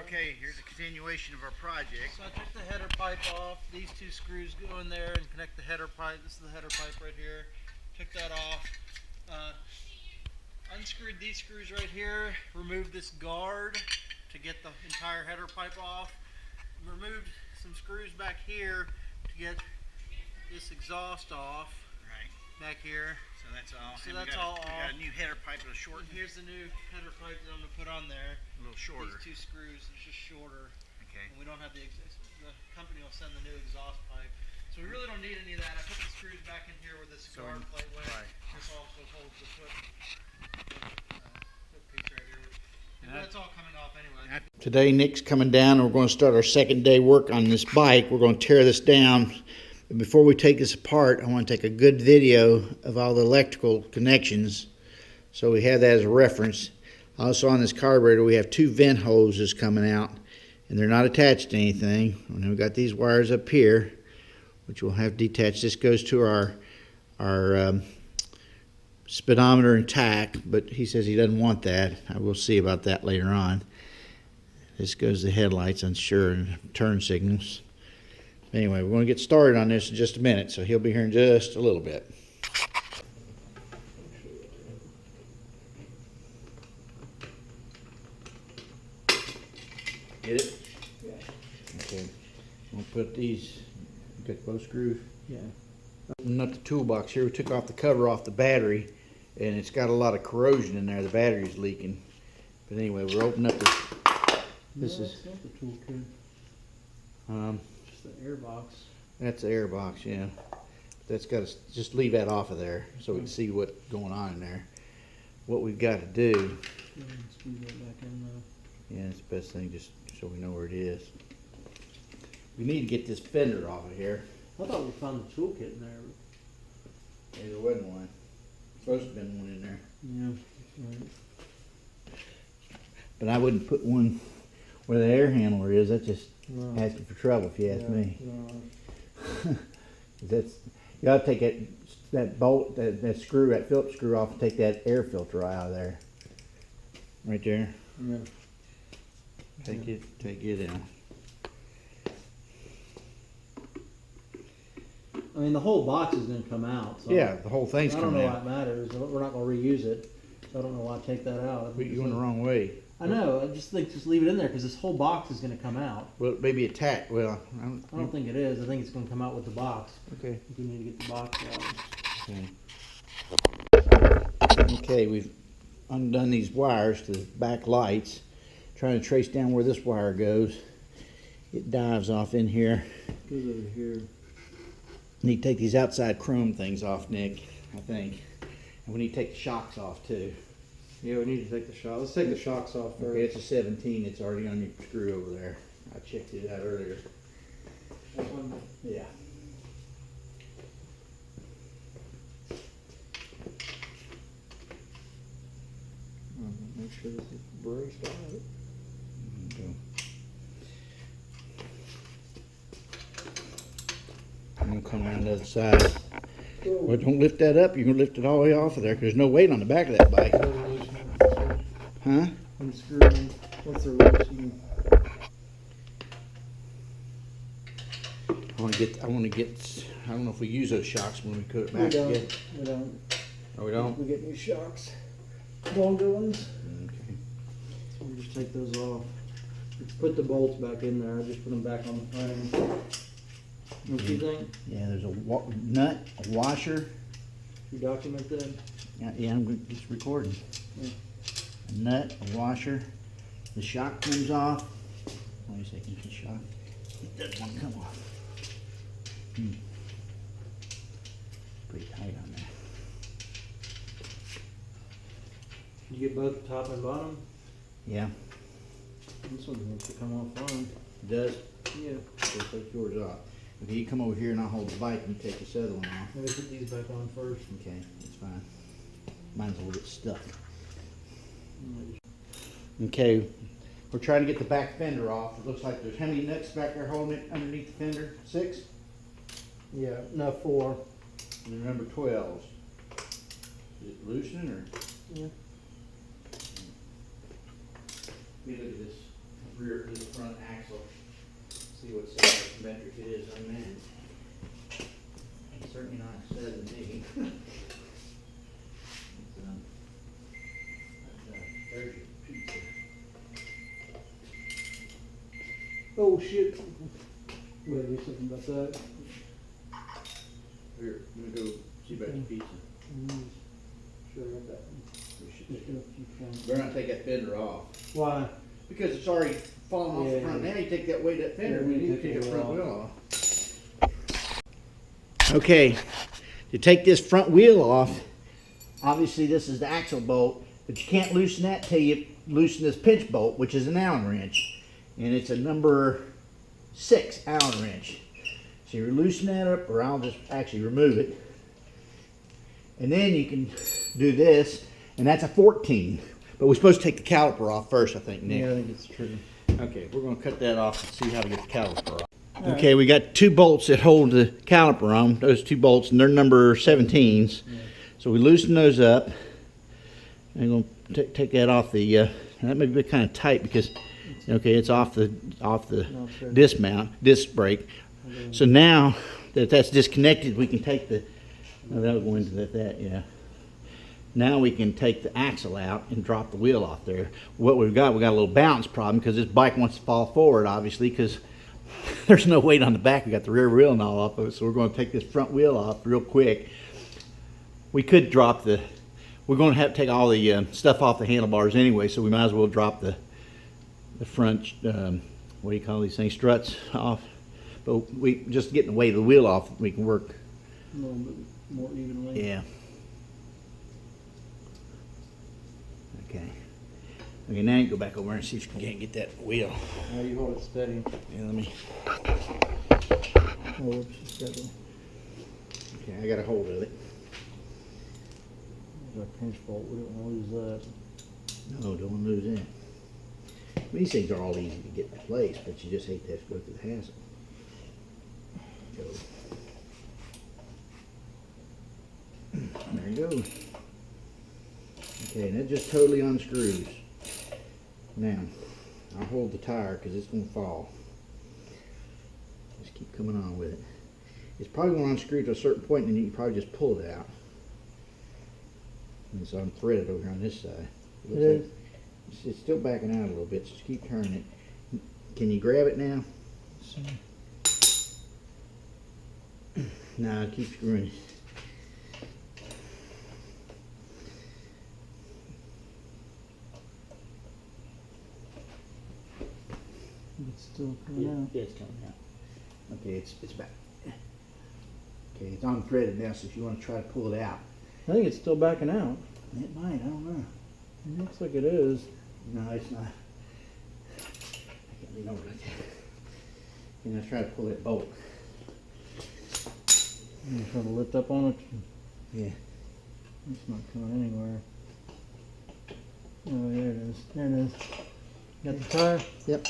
Okay, here's a continuation of our project. So I took the header pipe off. These two screws go in there and connect the header pipe. This is the header pipe right here. Took that off. Unscrewed these screws right here. Removed this guard to get the entire header pipe off. Removed some screws back here to get this exhaust off. Right. Back here. So that's all. So and that's all off. We got a new header pipe with a short. And here's the new header pipe that I'm going to put on there. A little shorter. These two screws are just shorter. Okay. And we don't have the company will send the new exhaust pipe. So we really don't need any of that. I put the screws back in here where this guard plate went. Right. This also holds the foot piece right here. And that's all coming off anyway. Today Nick's coming down and we're going to start our second day work on this bike. We're going to tear this down. But before we take this apart, I want to take a good video of all the electrical connections so we have that as a reference. Also on this carburetor we have two vent hoses coming out and they're not attached to anything. And then we've got these wires up here which we'll have detached. This goes to our speedometer and tach, but he says he doesn't want that. I will see about that later on. This goes to the headlights, I'm sure, and turn signals. Anyway, we're going to get started on this in just a minute, so he'll be here in just a little bit. Get it? Yeah. Okay. We'll put these. You got both screws? Yeah. Opening up the toolbox here, we took off the cover off the battery, and it's got a lot of corrosion in there. The battery's leaking. But anyway, we're opening up this. This is not the toolkit. Just the air box. That's the air box, yeah. That's got to just leave that off of there so we can see what's going on in there. What we've got to do. Squeeze that back in though. Yeah, it's the best thing, just so we know where it is. We need to get this fender off of here. I thought we found the toolkit in there. Yeah, there wasn't one. Supposed to have been one in there. Yeah. Right. But I wouldn't put one where the air handler is. That's just asking for trouble if you ask me. No. That's, you ought to take that bolt, that screw, that Phillips screw off and take that air filter out of there. Right there. Yeah. Take it out. I mean, the whole box is going to come out. So Yeah, the whole thing's I don't coming know out. why it matters. We're not going to reuse it. So I don't know why I take that out. But you're going the wrong way. I know. I just think just leave it in there because this whole box is going to come out. Well, maybe attach. Well, I don't think it is. I think it's going to come out with the box. Okay. I think we need to get the box out. Okay, we've undone these wires to the back lights. Trying to trace down where this wire goes. It dives off in here. Goes over here. Need to take these outside chrome things off, Nick, I think. And we need to take the shocks off too. Yeah, we need to take the shocks. Let's take the shocks off first. Okay, it's a 17. It's already on your screw over there. I checked it out earlier. That one? Yeah. Make sure this is braced on it. Okay. I'm going to come around the other side. Well, don't lift that up. You can lift it all the way off of there because there's no weight on the back of that bike. Huh? Unscrewing. What's the resolution? I want to get, I don't know if we use those shocks when we put it back We don't. again. We don't. Oh, we don't? We get new shocks. Longer ones. Okay. So we just take those off. Let's put the bolts back in there. I just put them back on the frame. What do you think? Yeah, there's a nut, a washer. You document that? Yeah, I'm just recording. Yeah. A nut, a washer. The shock comes off. Wait a second, the shock. It doesn't want to come off. Pretty tight on there. You get both the top and bottom? Yeah, This one wants to come off fine. it does. Yeah. So take yours off. Okay, you come over here and I'll hold the bike and you take this other one off. Maybe put these back on first. Okay, that's fine. Mine's a little bit stuck. Okay, we're trying to get the back fender off. It looks like there's how many nuts back there holding it underneath the fender? 6? Yeah, no, 4. And number 12s. Is it loosening or? Yeah. Let me look at this rear, this front axle. See what size metric it is on that. It's certainly not 17. There's your pizza. Oh shit. Wait, there's something about that. Here, let me go see about your pizza. Sure, I got Better not take that fender off. Why? Because it's already falling off the Yeah. front. Now you take that weight of that fender, Yeah, we we need to take take the the front wheel wheel off. Okay, to take this front wheel off, obviously this is the axle bolt, but you can't loosen that till you loosen this pinch bolt, which is an Allen wrench. And it's a number 6 Allen wrench. So you loosen that up, or I'll just actually remove it. And then you can do this, and that's a 14. But we're supposed to take the caliper off first, I think, Nick. Yeah, I think it's true. Okay, we're going to cut that off and see how to get the caliper off. Okay, we got 2 bolts that hold the caliper on, those 2 bolts, and they're number 17s. Yeah. So we loosen those up. I'm going to take that off the, that may be kind of tight because, okay, it's off the No, sure. disc brake. Okay. So now that that's disconnected, we can take the, oh, that'll go into that, yeah. Now we can take the axle out and drop the wheel off there. What we got a little balance problem because this bike wants to fall forward, obviously, because there's no weight on the back. We got the rear wheel and all off of it, so we're going to take this front wheel off real quick. We could drop the, we're going to have to take all the stuff off the handlebars anyway, so we might as well drop the front, what do you call these things, struts off. But we just getting the weight of the wheel off, we can work. A little bit more evenly. Yeah. Okay. Okay, now you go back over and see if you can get that wheel. Now you hold it steady. Yeah, let me. Oh, whoops, steady. Okay, I got a hold of it. There's our pinch bolt. We don't want to lose that. No, don't want to lose that. These things are all easy to get replaced, but you just hate to have to go through the hassle. Go. There you go. Okay, and that just totally unscrews. Now, I'll hold the tire because it's going to fall. Just keep coming on with it. It's probably going to unscrew to a certain point, and then you can probably just pull it out. And it's unthreaded over here on this side. It is. It's still backing out a little bit, so just keep turning it. Can you grab it now? No, keep screwing it. It's still coming out. Yeah, it's coming out. Okay, it's back. Okay, it's unthreaded now, so if you want to try to pull it out. I think it's still backing out. It might, I don't know. It looks like it is. No, it's not. I can't lean over like that. You know, try to pull that bolt. I'm trying to lift up on it. Yeah. It's not coming anywhere. Oh, there it is. There it is. Got the tire? Yep.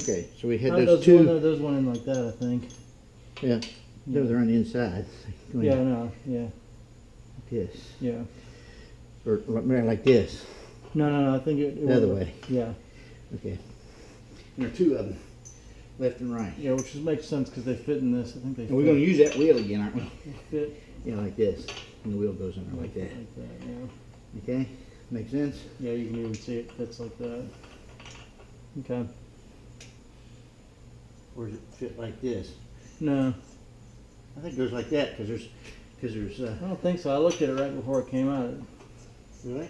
Okay, so we had Oh, those two. those went in like that, I think. Yeah. Those are on the inside. Go Yeah, I in know. Yeah. like this. Yeah. Or like this. No, I think it The other was- way. Yeah. Okay. And there are 2 of them, left and right. Yeah, which just makes sense because they fit in this. I think they And we're going to use that wheel again, aren't we? fit Yeah, like this. And the wheel goes in there like that. yeah. Okay? Make sense? Yeah, you can even see it fits like that. Okay. Or does it fit like this? No, I think it goes like that because there's I don't think so. I looked at it right before it came out. really?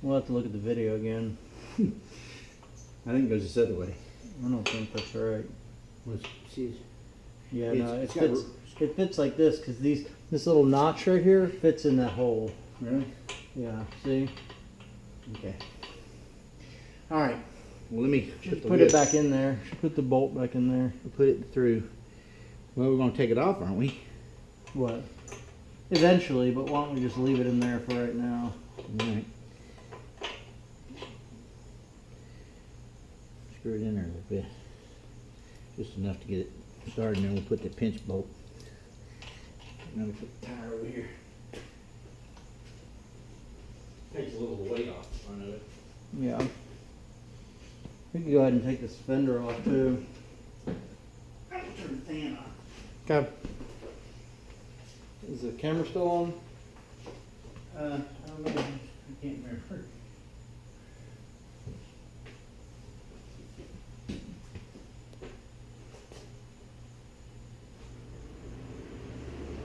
We'll have to look at the video again. I think it goes this other way. I don't think that's right. Let's see. Yeah, It's- no, it it's got fits. It fits like this because this little notch right here fits in that hole. Really? Yeah. See? Okay. All right. Well, let me Put it back in there. Put the bolt back in there. Put it through. Well, we're going to take it off, aren't we? What? Eventually, but why don't we just leave it in there for right now? All right. Screw it in there a little bit. Just enough to get it started, and then we'll put the pinch bolt. And then we put the tire over here. Takes a little weight off the front of it. Yeah. We can go ahead and take this fender off too. I'll turn the fan on. Okay. Is the camera still on? I don't know. I can't remember.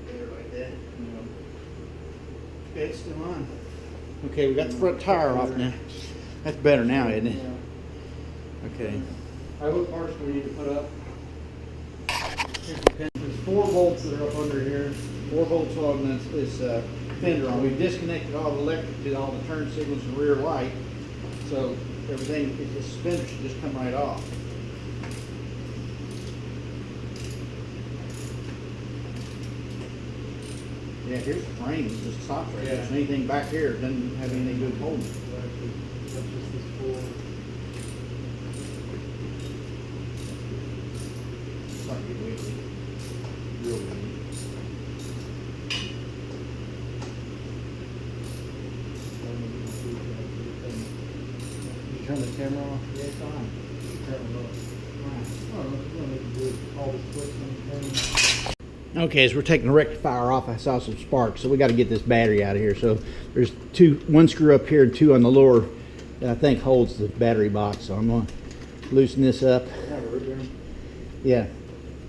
There, like that. Okay, it's still on. Okay, we got the front tire off now. That's better now, isn't it? Okay. What parts do we need to put up? Here's the pin. There's 4 bolts that are up under here. 4 bolts on this fender on. We've disconnected all the electric to all the turn signals and rear light. So everything, the fender should just come right off. Yeah, here's the frame. It just stops right there. So anything back here doesn't have anything to do with holding it. That's just this 4. It's like it wiggly. Real wiggly. You turn the camera off? Yeah, it's on. Turn it off. All the switches on the camera. Okay, as we're taking the rectifier off, I saw some sparks, so we got to get this battery out of here. So there's 1 screw up here and 2 on the lower that I think holds the battery box. So I'm going to loosen this up. Yeah,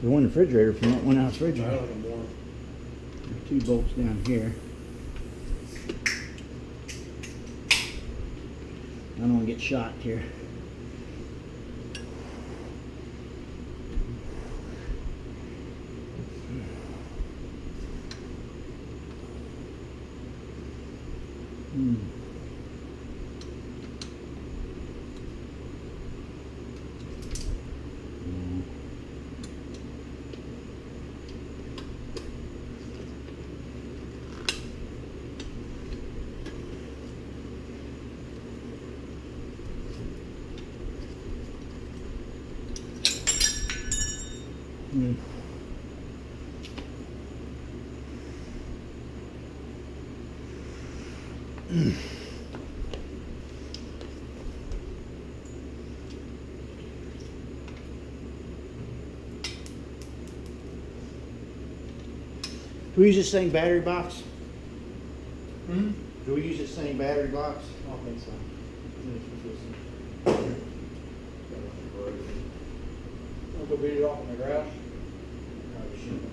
the one in the refrigerator from that one out of the refrigerator. There's 2 bolts down here. I don't want to get shot here. Do we use this same battery box? Hmm? Do we use this same battery box? I don't think so. I'll go beat it off in the garage. Probably shouldn't have.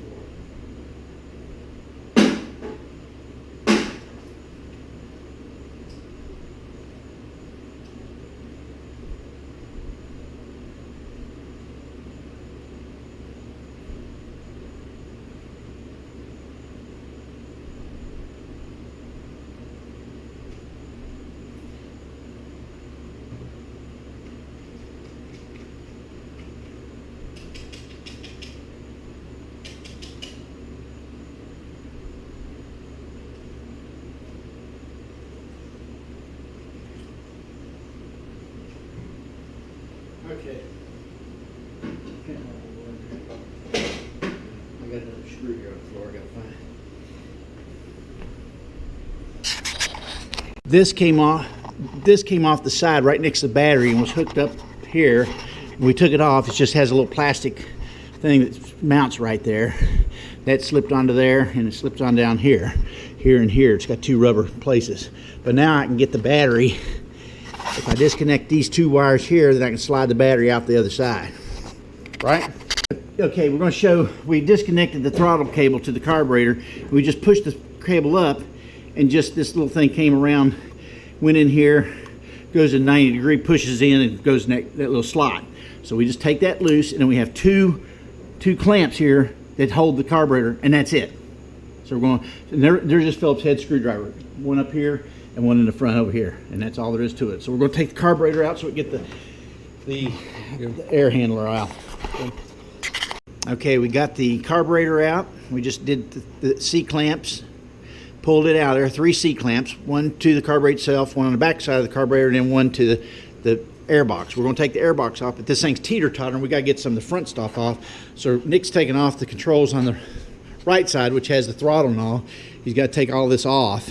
Okay. I got another screw here on the floor I gotta find. This came off the side right next to the battery and was hooked up here. We took it off. It just has a little plastic thing that mounts right there. That slipped onto there and it slips on down here. Here and here. It's got 2 rubber places. But now I can get the battery. If I disconnect these 2 wires here, then I can slide the battery out the other side. Right? Okay, we're going to show, we disconnected the throttle cable to the carburetor. We just pushed the cable up and just this little thing came around, went in here, goes in 90 degree, pushes in and goes in that little slot. So we just take that loose and then we have two clamps here that hold the carburetor and that's it. So we're going, and they're just Phillips head screwdriver. One up here and one in the front over here, and that's all there is to it. So we're going to take the carburetor out so we get the air handler out. Okay, we got the carburetor out. We just did the C-clamps, pulled it out. There are 3 C-clamps, one to the carburetor itself, one on the back side of the carburetor, and then one to the air box. We're going to take the air box off, but this thing's teeter-tottering. We got to get some of the front stuff off. So Nick's taking off the controls on the right side, which has the throttle and all. He's got to take all this off.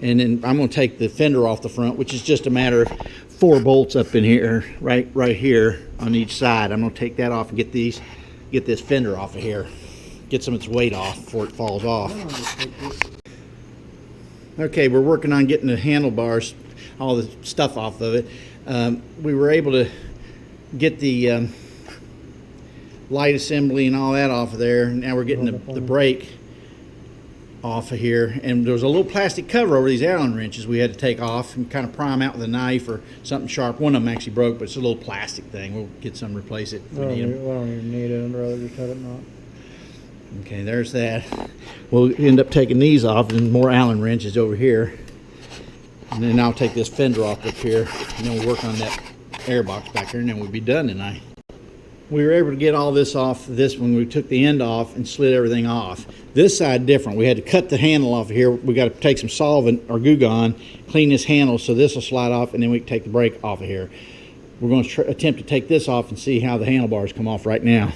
And then I'm going to take the fender off the front, which is just a matter of 4 bolts up in here, right here on each side. I'm going to take that off and get this fender off of here, get some of its weight off before it falls off. Okay, we're working on getting the handlebars, all the stuff off of it. We were able to get the light assembly and all that off of there. Now we're getting the brake off of here, and there was a little plastic cover over these Allen wrenches we had to take off and kind of prime out with a knife or something sharp. One of them actually broke, but it's a little plastic thing. We'll get some, replace it if we need them. I don't even need it. I'd rather just have it not. Okay, there's that. We'll end up taking these off, and more Allen wrenches over here, and then I'll take this fender off up here, and then we'll work on that air box back there, and then we'll be done tonight. We were able to get all this off this when we took the end off and slid everything off. This side different. We had to cut the handle off of here. We got to take some solvent or Goo Gone, clean this handle so this will slide off, and then we can take the brake off of here. We're going to attempt to take this off and see how the handlebars come off right now.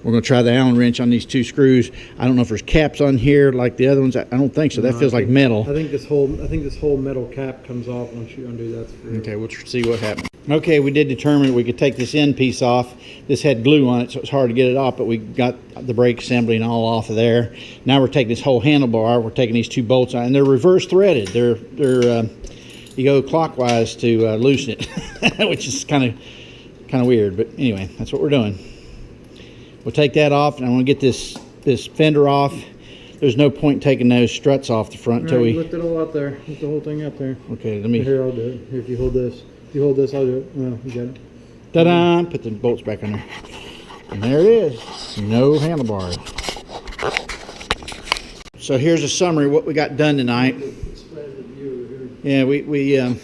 We're going to try the Allen wrench on these 2 screws. I don't know if there's caps on here like the other ones. I don't think so. That feels like metal. I think this whole metal cap comes off once you undo that screw. Okay, we'll see what happens. Okay, we did determine we could take this end piece off. This had glue on it, so it's hard to get it off, but we got the brake assembly and all off of there. Now we're taking this whole handlebar. We're taking these 2 bolts on, and they're reverse threaded. You go clockwise to loosen it, which is kind of weird, but anyway, that's what we're doing. We'll take that off, and I want to get this fender off. There's no point in taking those struts off the front until we lift it all out there. Lift the whole thing out there. Okay, let me. Here, I'll do it. Here, if you hold this. If you hold this, I'll do it. Well, you got it. Ta-da! Put the bolts back on there. And there it is. No handlebars. So here's a summary of what we got done tonight. Yeah, we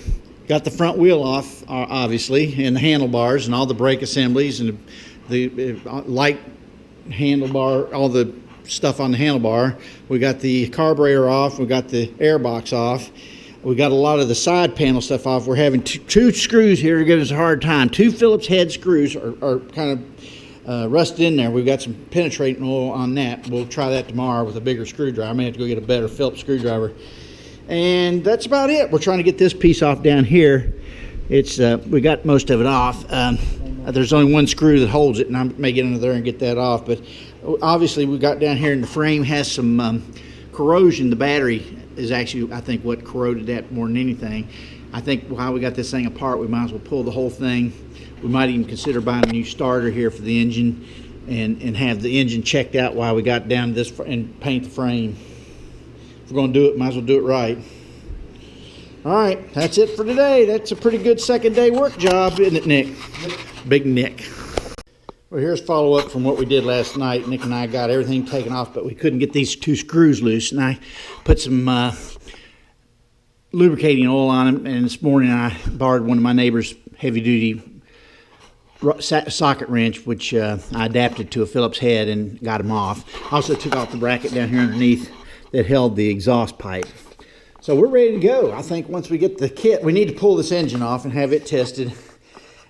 got the front wheel off, obviously, and the handlebars and all the brake assemblies and the light handlebar, all the stuff on the handlebar. We got the carburetor off. We got the air box off. We got a lot of the side panel stuff off. We're having two screws here to give us a hard time. 2 Phillips head screws are kind of rusted in there. We've got some penetrating oil on that. We'll try that tomorrow with a bigger screwdriver. I may have to go get a better Phillips screwdriver. And that's about it. We're trying to get this piece off down here. It's we got most of it off. There's only 1 screw that holds it, and I may get under there and get that off. But obviously we got down here, and the frame has some corrosion. The battery is actually, I think, what corroded that more than anything. I think while we got this thing apart, we might as well pull the whole thing. We might even consider buying a new starter here for the engine and have the engine checked out while we got down to this and paint the frame. If we're going to do it, might as well do it right. All right, that's it for today. That's a pretty good second day work job, isn't it, Nick? Big Nick. Well, here's follow-up from what we did last night. Nick and I got everything taken off, but we couldn't get these 2 screws loose, and I put some lubricating oil on them, and this morning I borrowed one of my neighbor's heavy-duty socket wrench, which I adapted to a Phillips head and got them off. I also took off the bracket down here underneath that held the exhaust pipe. So we're ready to go. I think once we get the kit, we need to pull this engine off and have it tested.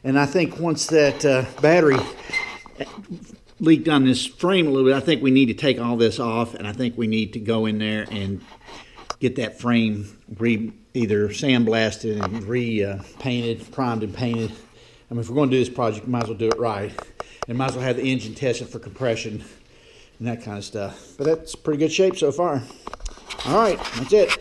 And I think once that battery leaked on this frame a little bit, I think we need to take all this off, and I think we need to go in there and get that frame either sandblasted and repainted, primed and painted. I mean, if we're going to do this project, we might as well do it right. And might as well have the engine tested for compression and that kind of stuff. But that's pretty good shape so far. All right, that's it.